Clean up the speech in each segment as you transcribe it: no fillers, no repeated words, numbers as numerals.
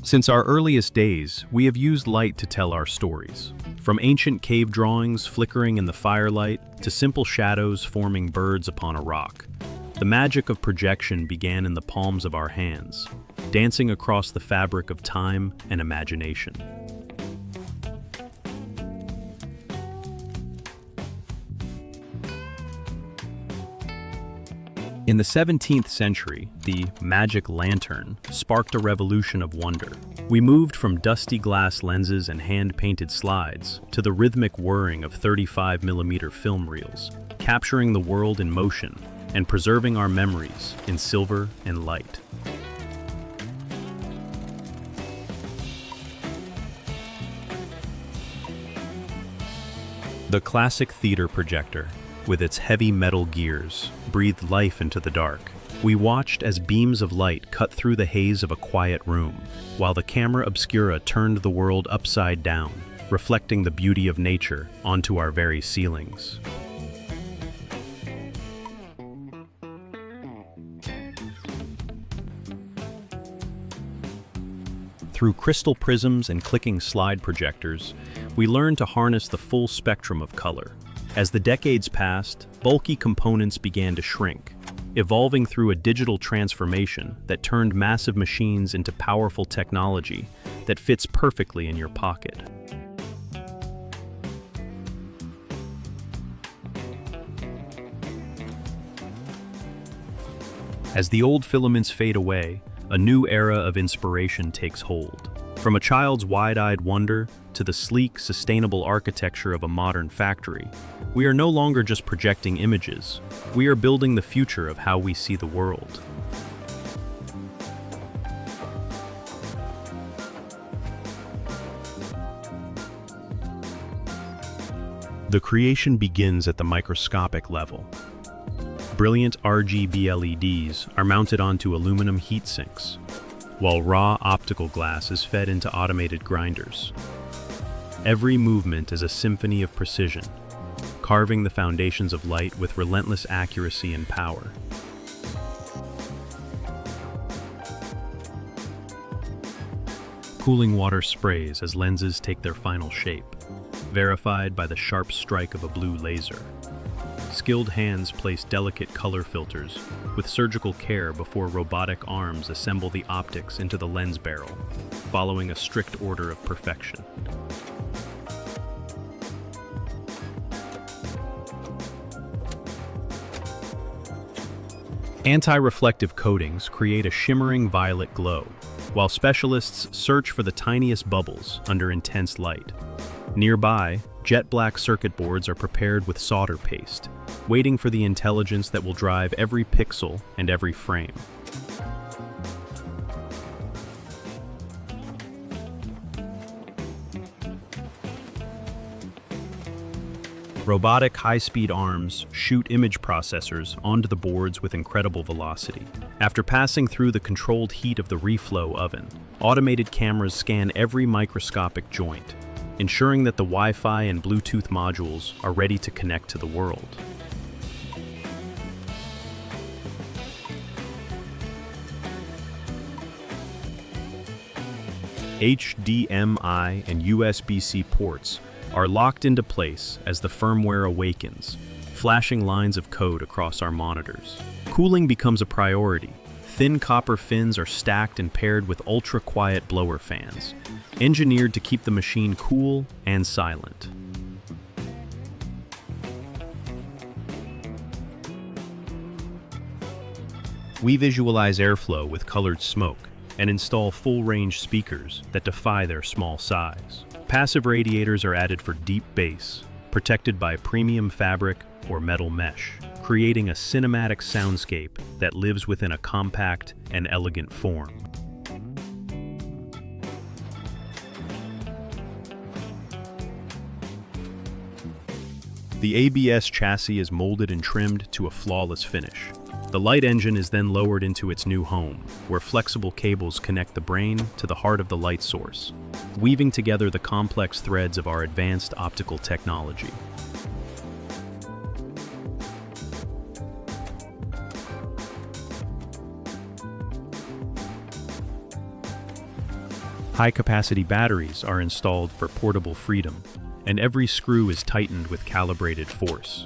Since our earliest days, we have used light to tell our stories. From ancient cave drawings flickering in the firelight to simple shadows forming birds upon a rock. The magic of projection began in the palms of our hands, dancing across the fabric of time and imagination. In the 17th century, the magic lantern sparked a revolution of wonder. We moved from dusty glass lenses and hand-painted slides to the rhythmic whirring of 35mm film reels, capturing the world in motion and preserving our memories in silver and light. The classic theater projector, with its heavy metal gears, breathed life into the dark. We watched as beams of light cut through the haze of a quiet room, while the camera obscura turned the world upside down, reflecting the beauty of nature onto our very ceilings. Through crystal prisms and clicking slide projectors, we learned to harness the full spectrum of color. As the decades passed, bulky components began to shrink, evolving through a digital transformation that turned massive machines into powerful technology that fits perfectly in your pocket. As the old filaments fade away, a new era of inspiration takes hold. From a child's wide-eyed wonder to the sleek, sustainable architecture of a modern factory, we are no longer just projecting images. We are building the future of how we see the world. The creation begins at the microscopic level. Brilliant RGB LEDs are mounted onto aluminum heat sinks, while raw optical glass is fed into automated grinders. Every movement is a symphony of precision, carving the foundations of light with relentless accuracy and power. Cooling water sprays as lenses take their final shape, verified by the sharp strike of a blue laser. Skilled hands place delicate color filters with surgical care before robotic arms assemble the optics into the lens barrel, following a strict order of perfection. Anti-reflective coatings create a shimmering violet glow, while specialists search for the tiniest bubbles under intense light. Nearby, jet black circuit boards are prepared with solder paste, waiting for the intelligence that will drive every pixel and every frame. Robotic high-speed arms shoot image processors onto the boards with incredible velocity. After passing through the controlled heat of the reflow oven, automated cameras scan every microscopic joint, ensuring that the Wi-Fi and Bluetooth modules are ready to connect to the world. HDMI and USB-C ports are locked into place as the firmware awakens, flashing lines of code across our monitors. Cooling becomes a priority. Thin copper fins are stacked and paired with ultra-quiet blower fans, engineered to keep the machine cool and silent. We visualize airflow with colored smoke and install full-range speakers that defy their small size. Passive radiators are added for deep bass, protected by premium fabric or metal mesh, creating a cinematic soundscape that lives within a compact and elegant form. The ABS chassis is molded and trimmed to a flawless finish. The light engine is then lowered into its new home, where flexible cables connect the brain to the heart of the light source, weaving together the complex threads of our advanced optical technology. High-capacity batteries are installed for portable freedom, and every screw is tightened with calibrated force.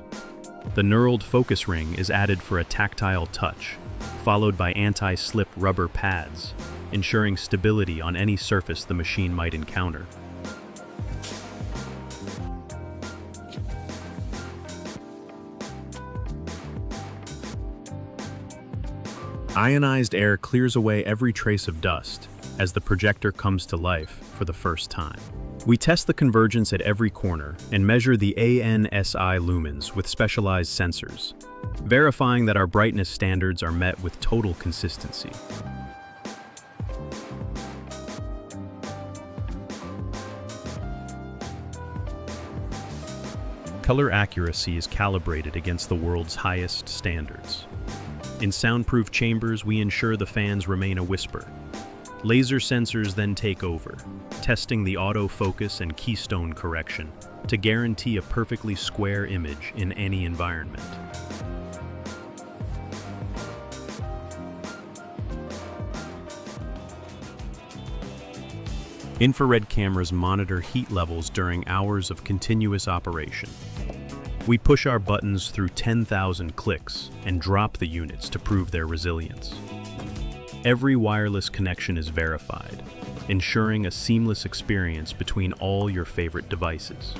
The knurled focus ring is added for a tactile touch, followed by anti-slip rubber pads, ensuring stability on any surface the machine might encounter. Ionized air clears away every trace of dust as the projector comes to life for the first time. We test the convergence at every corner and measure the ANSI lumens with specialized sensors, verifying that our brightness standards are met with total consistency. Color accuracy is calibrated against the world's highest standards. In soundproof chambers, we ensure the fans remain a whisper. Laser sensors then take over, testing the autofocus and keystone correction to guarantee a perfectly square image in any environment. Infrared cameras monitor heat levels during hours of continuous operation. We push our buttons through 10,000 clicks and drop the units to prove their resilience. Every wireless connection is verified, ensuring a seamless experience between all your favorite devices.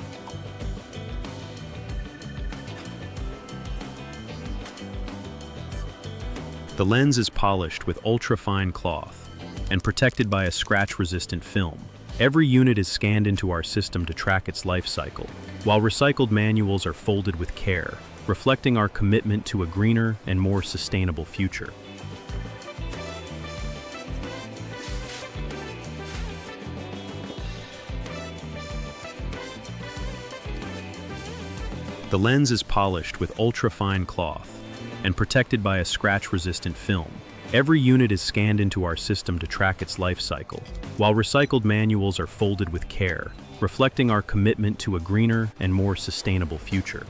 The lens is polished with ultra-fine cloth and protected by a scratch-resistant film. Every unit is scanned into our system to track its life cycle, while recycled manuals are folded with care, reflecting our commitment to a greener and more sustainable future. The lens is polished with ultra-fine cloth and protected by a scratch-resistant film. Every unit is scanned into our system to track its life cycle, while recycled manuals are folded with care, reflecting our commitment to a greener and more sustainable future.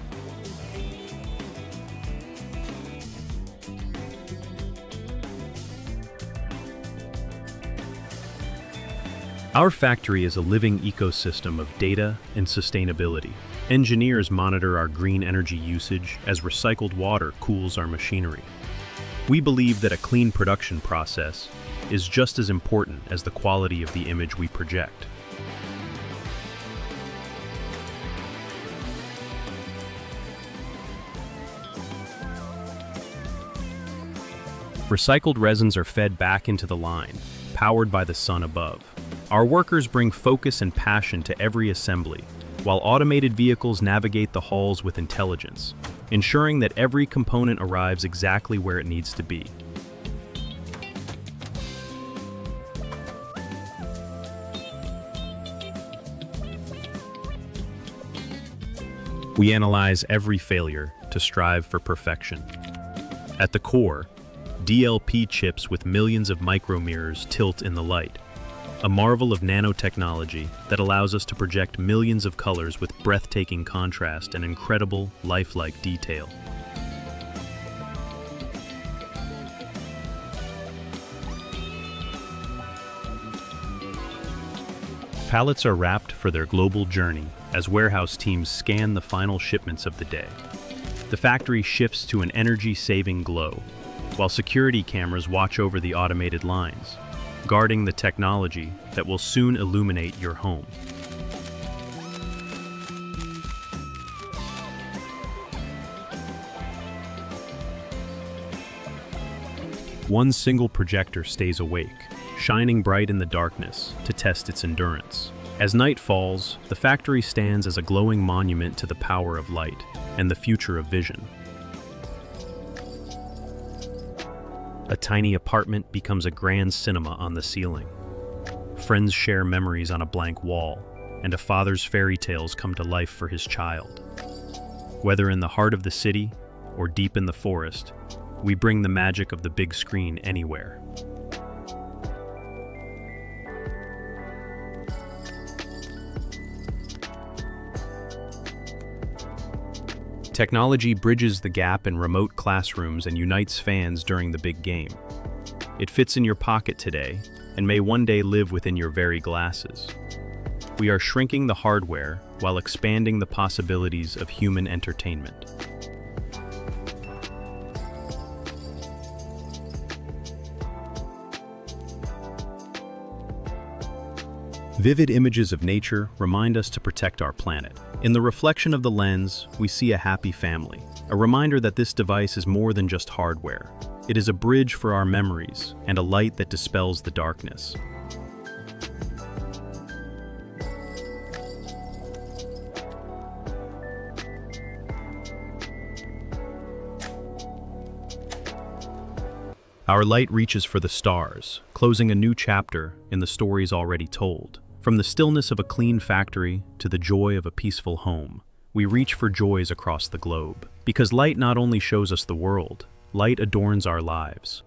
Our factory is a living ecosystem of data and sustainability. Engineers monitor our green energy usage as recycled water cools our machinery. We believe that a clean production process is just as important as the quality of the image we project. Recycled resins are fed back into the line, powered by the sun above. Our workers bring focus and passion to every assembly, while automated vehicles navigate the halls with intelligence, ensuring that every component arrives exactly where it needs to be. We analyze every failure to strive for perfection. At the core, DLP chips with millions of micromirrors tilt in the light, a marvel of nanotechnology that allows us to project millions of colors with breathtaking contrast and incredible, lifelike detail. Pallets are wrapped for their global journey as warehouse teams scan the final shipments of the day. The factory shifts to an energy-saving glow, while security cameras watch over the automated lines, guarding the technology that will soon illuminate your home. One single projector stays awake, shining bright in the darkness to test its endurance. As night falls, the factory stands as a glowing monument to the power of light and the future of vision. A tiny apartment becomes a grand cinema on the ceiling. Friends share memories on a blank wall, and a father's fairy tales come to life for his child. Whether in the heart of the city or deep in the forest, we bring the magic of the big screen anywhere. Technology bridges the gap in remote classrooms and unites fans during the big game. It fits in your pocket today, and may one day live within your very glasses. We are shrinking the hardware while expanding the possibilities of human entertainment. Vivid images of nature remind us to protect our planet. In the reflection of the lens, we see a happy family, a reminder that this device is more than just hardware. It is a bridge for our memories and a light that dispels the darkness. Our light reaches for the stars, closing a new chapter in the stories already told. From the stillness of a clean factory to the joy of a peaceful home, we reach for joys across the globe. Because light not only shows us the world, light adorns our lives.